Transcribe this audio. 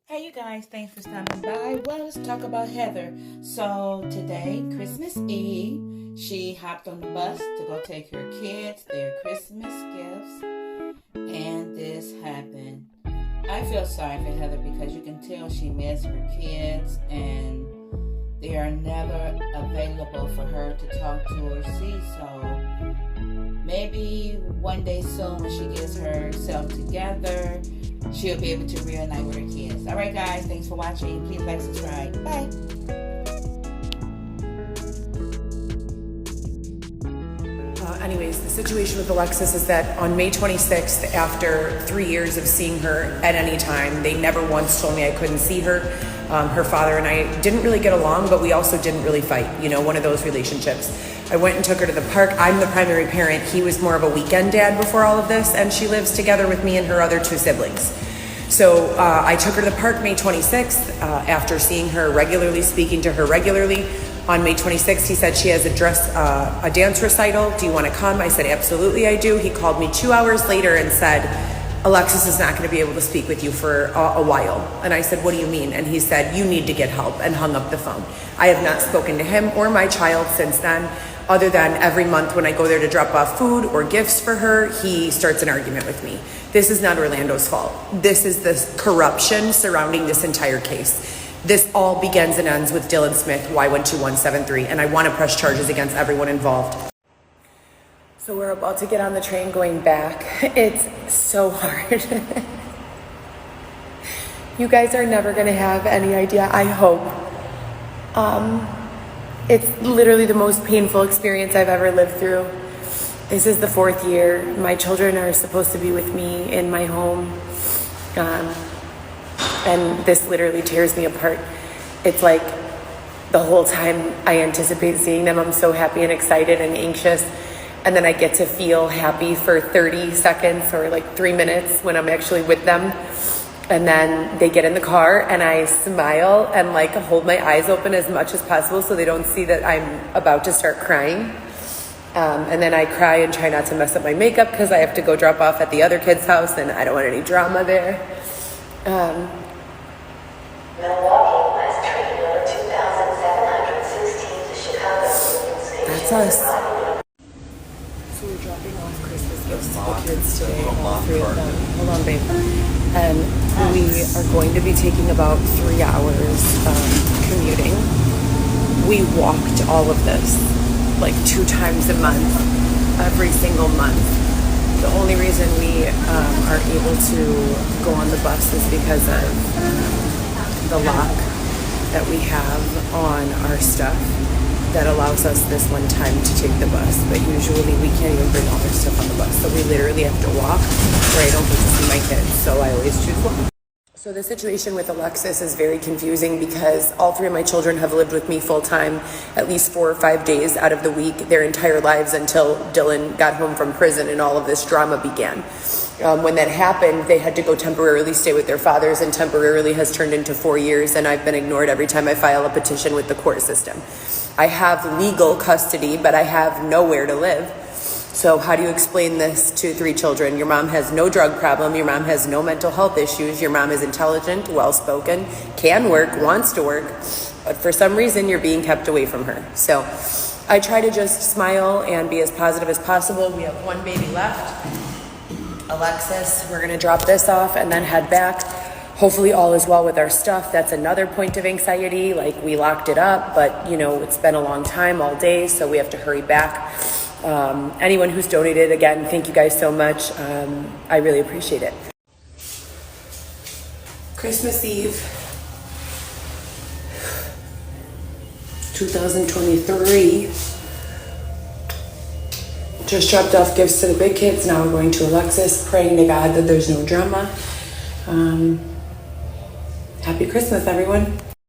Hey you guys, thanks for stopping by. Well, let's talk about Heather. So today, Christmas Eve, she hopped on the bus to go take her kids their Christmas gifts, and this happened. I feel sorry for Heather because you can tell she missed her kids and they are never available for her to talk to or see. So maybe one day soon when she gets herself together, she'll be able to reunite with her kids. All right, guys. Thanks for watching. Please like, subscribe. Bye. Anyways, the situation with Alexis is that on May 26th, after 3 years of seeing her at any time, they never once told me I couldn't see her. Her father and I didn't really get along, but we also didn't really fight, one of those relationships. I went and took her to the park. I'm the primary parent. He was more of a weekend dad before all of this, and she lives together with me and her other two siblings. So I took her to the park May 26th after seeing her regularly, speaking to her regularly. On May 26th, he said she has a dance recital. Do you want to come? I said, absolutely, I do. He called me 2 hours later and said, Alexis is not going to be able to speak with you for a while. And I said, what do you mean? And he said, you need to get help, and hung up the phone. I have not spoken to him or my child since then, other than every month when I go there to drop off food or gifts for her, he starts an argument with me. This is not Orlando's fault. This is the corruption surrounding this entire case. This all begins and ends with Dylan Smith, Y12173, and I want to press charges against everyone involved. So we're about to get on the train going back. It's so hard. You guys are never going to have any idea, I hope. It's literally the most painful experience I've ever lived through. This is the 4th year. My children are supposed to be with me in my home. And this literally tears me apart. It's like the whole time I anticipate seeing them, I'm so happy and excited and anxious. And then I get to feel happy for 30 seconds or like 3 minutes when I'm actually with them. And then they get in the car and I smile and like hold my eyes open as much as possible so they don't see that I'm about to start crying. And then I cry and try not to mess up my makeup because I have to go drop off at the other kid's house and I don't want any drama there. Milwaukee West train number 2716 to Chicago. That's us. So we're dropping off Christmas gifts to the kids today, all 3 of them. Hold on, babe. And we are going to be taking about 3 hours commuting. We walked all of this like 2 times a month, every single month. The only reason we are able to go on the bus is because of the lock that we have on our stuff that allows us this one time to take the bus, but usually we can't even bring all our stuff on the bus, so we literally have to walk, or I don't get to see my kids, so I always choose walk. So the situation with Alexis is very confusing because all 3 of my children have lived with me full-time at least 4 or 5 days out of the week their entire lives until Dylan got home from prison and all of this drama began. When that happened, they had to go temporarily stay with their fathers, and temporarily has turned into 4 years, and I've been ignored every time I file a petition with the court system. I have legal custody, but I have nowhere to live. So how do you explain this to 3 children? Your mom has no drug problem. Your mom has no mental health issues. Your mom is intelligent, well-spoken, can work, wants to work. But for some reason, you're being kept away from her. So I try to just smile and be as positive as possible. We have 1 baby left. Alexis, we're going to drop this off and then head back. Hopefully all is well with our stuff. That's another point of anxiety. Like, we locked it up, but it's been a long time, all day, so we have to hurry back. Anyone who's donated, again, thank you guys so much. I really appreciate it. Christmas Eve, 2023. Just dropped off gifts to the big kids. Now we're going to Alexis, praying to God that there's no drama. Happy Christmas, everyone.